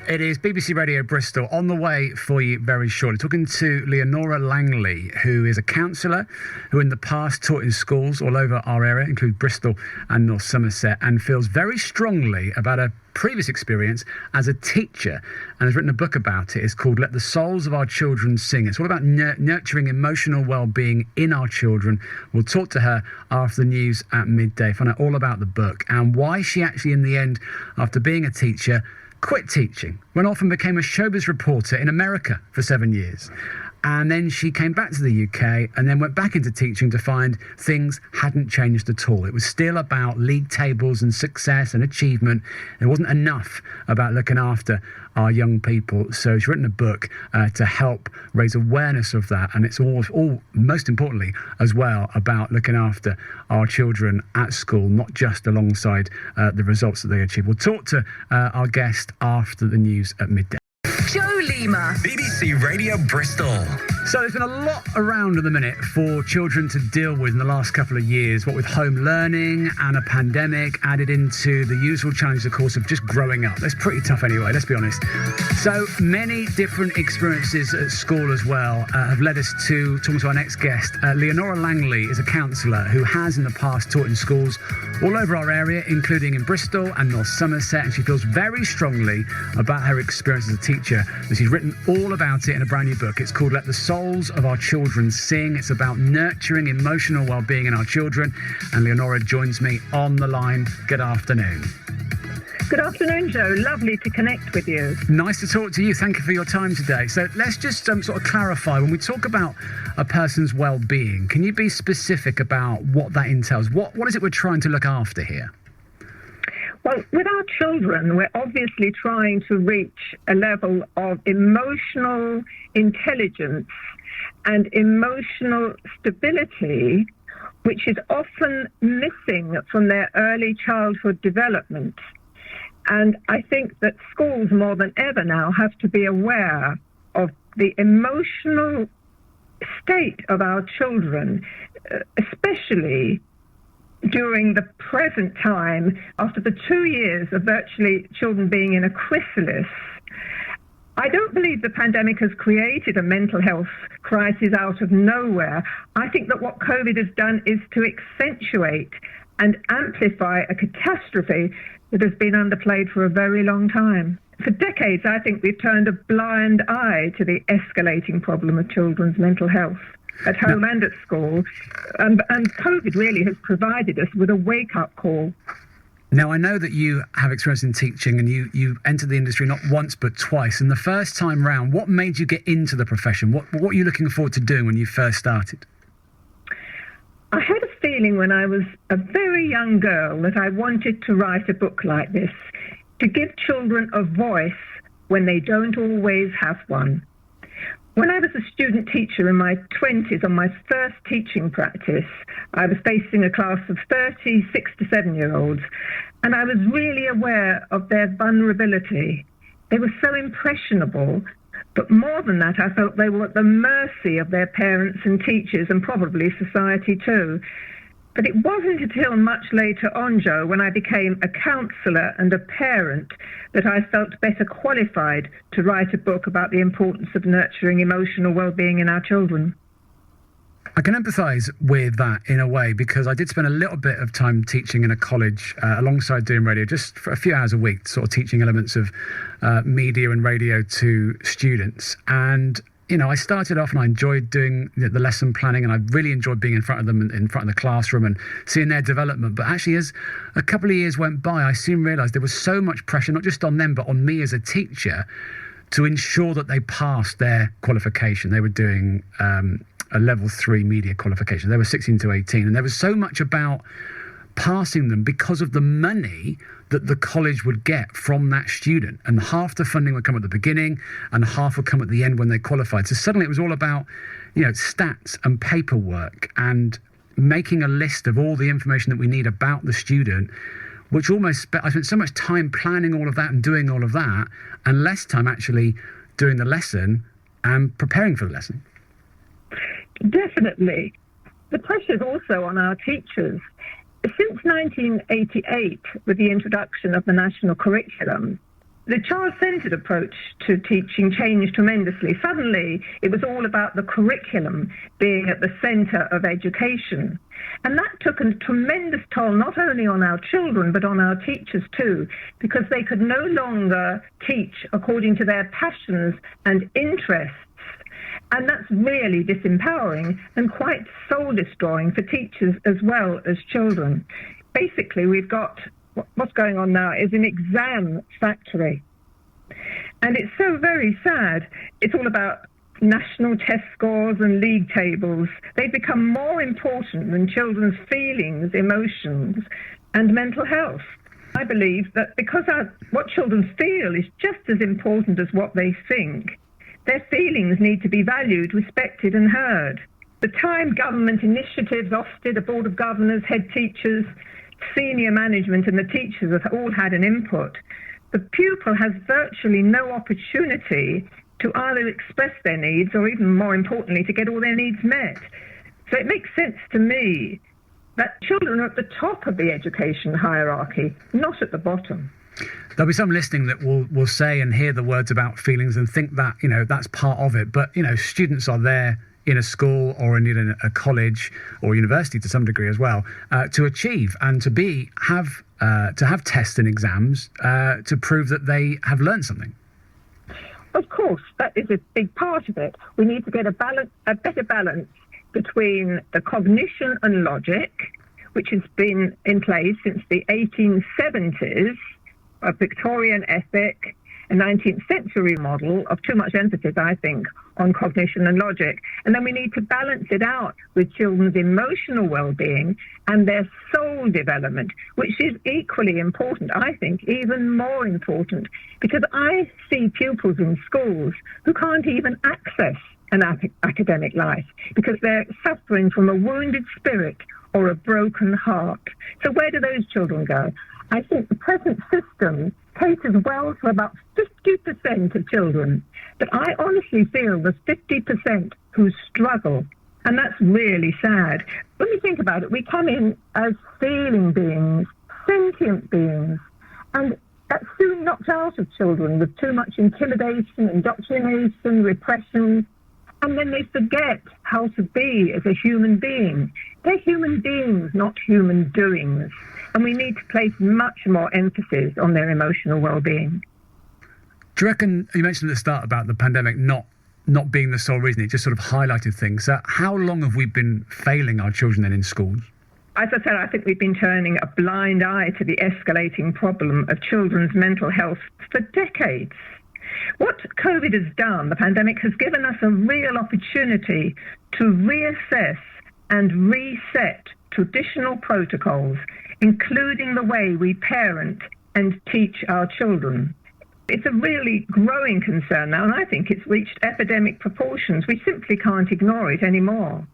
It is BBC Radio Bristol on the way for you very shortly. Talking to Leonora Langley, who is a counsellor who in the past taught in schools all over our area, including Bristol and North Somerset, and feels very strongly about her previous experience as a teacher and has written a book about it. It's called Let the Souls of Our Children Sing. It's all about nurturing emotional well-being in our children. We'll talk to her after the news at midday, find out all about the book and why she actually in the end, after being a teacher, quit teaching, went off and became a showbiz reporter in America for 7 years. And then she came back to the UK and then went back into teaching to find things hadn't changed at all. It was still about league tables and success and achievement. It wasn't enough about looking after our young people. So she's written a book to help raise awareness of that. And it's all most importantly, as well, about looking after our children at school, not just alongside the results that they achieve. We'll talk to our guest after the news at midday. Joe Lemer. BBC Radio Bristol. So there's been a lot around at the minute for children to deal with in the last couple of years, what with home learning and a pandemic added into the usual challenges, of course, of just growing up. That's pretty tough anyway, let's be honest. So many different experiences at school as well have led us to talking to our next guest. Leonora Langley is a counsellor who has in the past taught in schools all over our area, including in Bristol and North Somerset, and she feels very strongly about her experience as a teacher. And she's written all about it in a brand new book. It's called Let the Souls of Our Children Sing. It's about nurturing emotional well-being in our children. And Leonora joins me on the line. Good afternoon. Good afternoon, Joe. Lovely to connect with you. Nice to talk to you. Thank you for your time today. So let's just sort of clarify, when we talk about a person's well-being, can you be specific about what that entails? What is it we're trying to look after here? Well, with our children, we're obviously trying to reach a level of emotional intelligence and emotional stability, which is often missing from their early childhood development. And I think that schools more than ever now have to be aware of the emotional state of our children, especially during the present time, after the 2 years of virtually children being in a chrysalis. I don't believe the pandemic has created a mental health crisis out of nowhere. I think that what COVID has done is to accentuate and amplify a catastrophe that has been underplayed for a very long time. For decades, I think we've turned a blind eye to the escalating problem of children's mental health at home and at school, and COVID really has provided us with a wake-up call. Now, I know that you have experience in teaching and you entered the industry not once but twice. And the first time round, what made you get into the profession? What were you looking forward to doing when you first started? I had a feeling when I was a very young girl that I wanted to write a book like this, to give children a voice when they don't always have one. When I was a student teacher in my 20s on my first teaching practice, I was facing a class of 30 6 to 7-year-olds, and I was really aware of their vulnerability. They were so impressionable, but more than that, I felt they were at the mercy of their parents and teachers, and probably society too. But it wasn't until much later on, Joe, when I became a counsellor and a parent, that I felt better qualified to write a book about the importance of nurturing emotional well-being in our children. I can empathise with that in a way, because I did spend a little bit of time teaching in a college alongside doing radio, just for a few hours a week, sort of teaching elements of media and radio to students. And you know, I started off and I enjoyed doing the lesson planning, and I really enjoyed being in front of them, in front of the classroom and seeing their development. But actually, as a couple of years went by, I soon realised there was so much pressure, not just on them, but on me as a teacher, to ensure that they passed their qualification. They were doing a level 3 media qualification. They were 16 to 18. And there was so much about passing them because of the money that the college would get from that student, and half the funding would come at the beginning and half would come at the end when they qualified. So suddenly it was all about, stats and paperwork and making a list of all the information that we need about the student, which I spent so much time planning all of that and doing all of that, and less time actually doing the lesson and preparing for the lesson. Definitely. The pressure is also on our teachers. Since 1988, with the introduction of the national curriculum, The child-centred approach to teaching changed tremendously. Suddenly, it was all about the curriculum being at the centre of education. And that took a tremendous toll not only on our children, but on our teachers too, because they could no longer teach according to their passions and interests. And that's really disempowering and quite soul-destroying for teachers as well as children. Basically, we've got what's going on now is an exam factory. And it's so very sad. It's all about national test scores and league tables. They've become more important than children's feelings, emotions, and mental health. I believe that because what children feel is just as important as what they think, their feelings need to be valued, respected, and heard. The time government initiatives, Ofsted, a board of governors, head teachers, senior management and the teachers have all had an input, the pupil has virtually no opportunity to either express their needs or, even more importantly, to get all their needs met. So it makes sense to me that children are at the top of the education hierarchy, not at the bottom. There'll be some listening that will say and hear the words about feelings and think that, that's part of it. But, students are there in a school or in a college or university to some degree as well, to achieve and to have tests and exams to prove that they have learned something. Of course, that is a big part of it. We need to get a better balance between the cognition and logic, which has been in place since the 1870s, a Victorian ethic, a 19th century model of too much emphasis, I think, on cognition and logic. And then we need to balance it out with children's emotional well-being and their soul development, which is equally important, I think, even more important, because I see pupils in schools who can't even access an academic life because they're suffering from a wounded spirit or a broken heart. So where do those children go? I think the present system caters well to about 50% of children, but I honestly feel there's 50% who struggle, and that's really sad. When we think about it, we come in as feeling beings, sentient beings, and that's soon knocked out of children with too much intimidation, indoctrination, repression, and then they forget how to be as a human being. They're human beings, not human doings. And we need to place much more emphasis on their emotional well-being. Do you reckon, you mentioned at the start about the pandemic not being the sole reason, it just sort of highlighted things. So how long have we been failing our children then in schools? As I said, I think we've been turning a blind eye to the escalating problem of children's mental health for decades. What COVID has done, the pandemic, has given us a real opportunity to reassess and reset traditional protocols, including the way we parent and teach our children. It's a really growing concern now, and I think it's reached epidemic proportions. We simply can't ignore it anymore.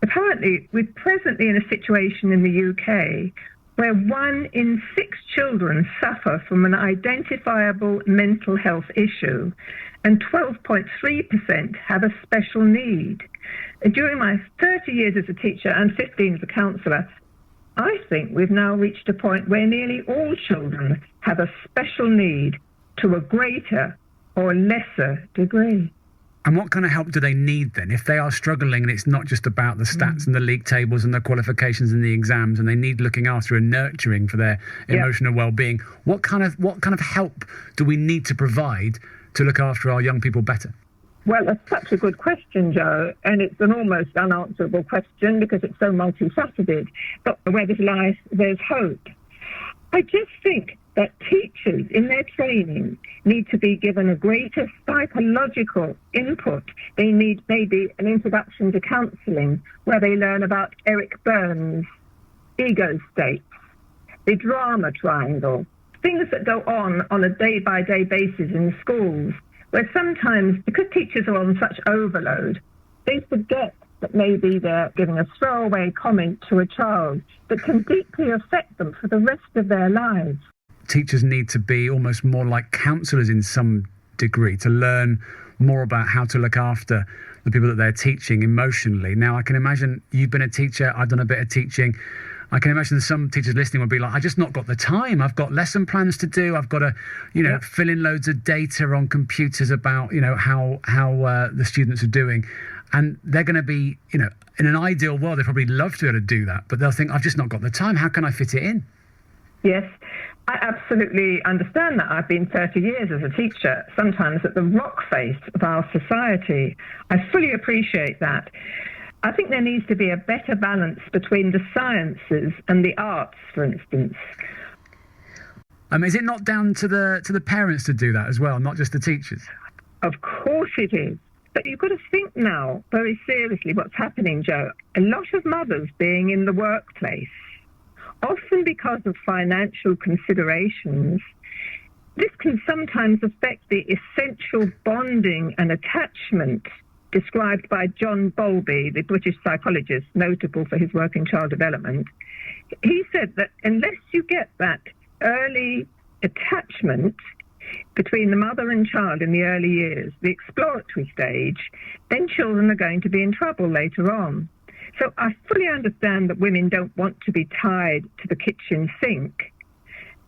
Apparently, we're presently in a situation in the UK where 1 in 6 children suffer from an identifiable mental health issue, and 12.3% have a special need. And during my 30 years as a teacher and 15 as a counsellor, I think we've now reached a point where nearly all children have a special need to a greater or lesser degree. And what kind of help do they need then? If they are struggling and it's not just about the stats and the league tables and the qualifications and the exams, and they need looking after and nurturing for their emotional well-being, what kind of help do we need to provide to look after our young people better? Well, that's such a good question, Joe, and it's an almost unanswerable question because it's so multifaceted. But where there's life, there's hope. I just think that teachers in their training need to be given a greater psychological input. They need maybe an introduction to counselling where they learn about Eric Burns' ego states, the drama triangle, things that go on a day-by-day basis in schools, where sometimes, because teachers are on such overload, they forget that maybe they're giving a throwaway comment to a child that can deeply affect them for the rest of their lives. Teachers need to be almost more like counsellors in some degree to learn more about how to look after the people that they're teaching emotionally. Now, I can imagine you've been a teacher, I've done a bit of teaching. I can imagine some teachers listening would be like, I just not got the time. I've got lesson plans to do. I've got to, fill in loads of data on computers about, how the students are doing. And they're going to be, in an ideal world, they probably love to be able to do that. But they'll think, I've just not got the time. How can I fit it in? Yes, I absolutely understand that. I've been 30 years as a teacher, sometimes at the rock face of our society. I fully appreciate that. I think there needs to be a better balance between the sciences and the arts, for instance. Is it not down to the parents to do that as well, not just the teachers? Of course it is. But you've got to think now very seriously what's happening, Joe. A lot of mothers being in the workplace, often because of financial considerations, this can sometimes affect the essential bonding and attachment described by John Bowlby, the British psychologist notable for his work in child development. He said that unless you get that early attachment between the mother and child in the early years, the exploratory stage, then children are going to be in trouble later on. So I fully understand that women don't want to be tied to the kitchen sink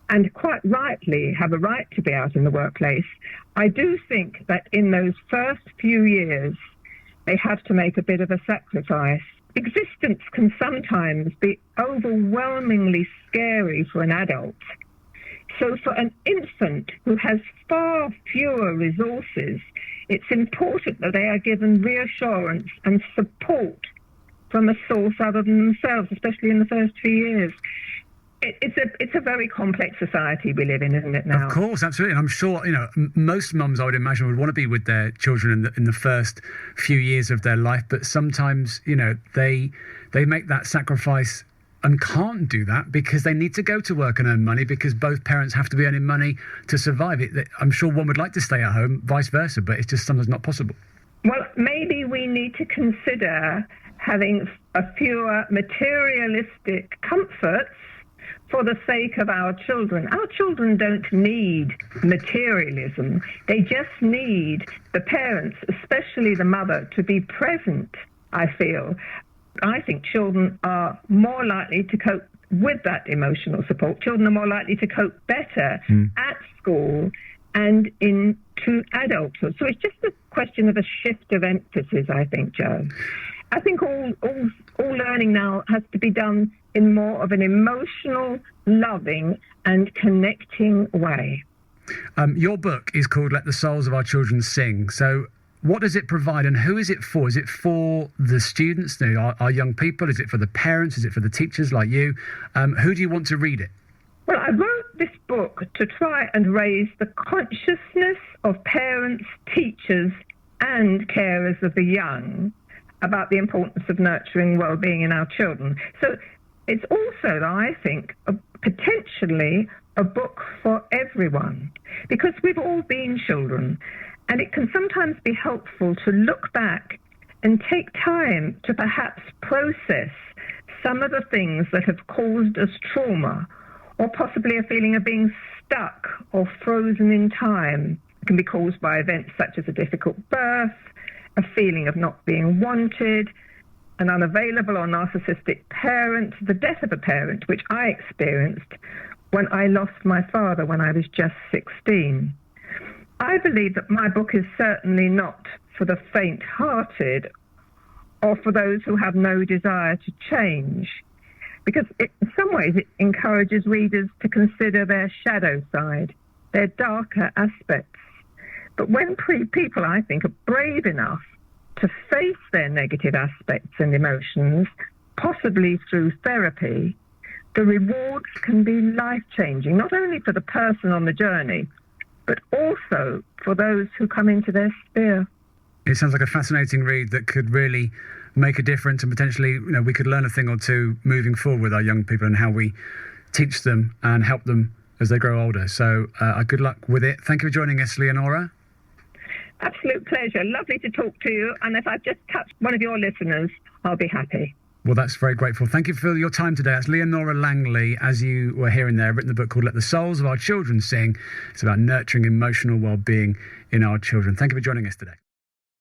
and quite rightly have a right to be out in the workplace. I do think that in those first few years, they have to make a bit of a sacrifice. Existence can sometimes be overwhelmingly scary for an adult. So for an infant who has far fewer resources, it's important that they are given reassurance and support from a source other than themselves, especially in the first few years. It's a very complex society we live in, isn't it now? Of course, absolutely. And I'm sure, most mums, I would imagine, would want to be with their children in the first few years of their life. But sometimes, they make that sacrifice and can't do that because they need to go to work and earn money, because both parents have to be earning money to survive. I'm sure one would like to stay at home, vice versa, but it's just sometimes not possible. Well, maybe we need to consider having a fewer materialistic comforts for the sake of our children. Our children don't need materialism. They just need the parents, especially the mother, to be present, I feel. I think children are more likely to cope with that emotional support. Children are more likely to cope better at school and into adulthood. So it's just a question of a shift of emphasis, I think, Joe. I think all learning now has to be done in more of an emotional, loving and connecting way. Your book is called Let the Souls of Our Children Sing. So what does it provide and who is it for? Is it for the students, our young people? Is it for the parents? Is it for the teachers like you? Who do you want to read it? Well, I wrote this book to try and raise the consciousness of parents, teachers and carers of the young about the importance of nurturing well-being in our children. So it's also, I think, potentially a book for everyone, because we've all been children, and it can sometimes be helpful to look back and take time to perhaps process some of the things that have caused us trauma, or possibly a feeling of being stuck or frozen in time. It can be caused by events such as a difficult birth, a feeling of not being wanted, an unavailable or narcissistic parent, the death of a parent, which I experienced when I lost my father when I was just 16. I believe that my book is certainly not for the faint-hearted or for those who have no desire to change, because in some ways it encourages readers to consider their shadow side, their darker aspects. But when people, I think, are brave enough to face their negative aspects and emotions, possibly through therapy, the rewards can be life-changing, not only for the person on the journey, but also for those who come into their sphere. It sounds like a fascinating read that could really make a difference, and potentially, we could learn a thing or two moving forward with our young people and how we teach them and help them as they grow older. So good luck with it. Thank you for joining us, Leonora. Absolute pleasure. Lovely to talk to you. And if I've just touched one of your listeners, I'll be happy. Well, that's very grateful. Thank you for your time today. That's Leonora Langley, as you were hearing there, written a book called Let the Souls of Our Children Sing. It's about nurturing emotional well-being in our children. Thank you for joining us today.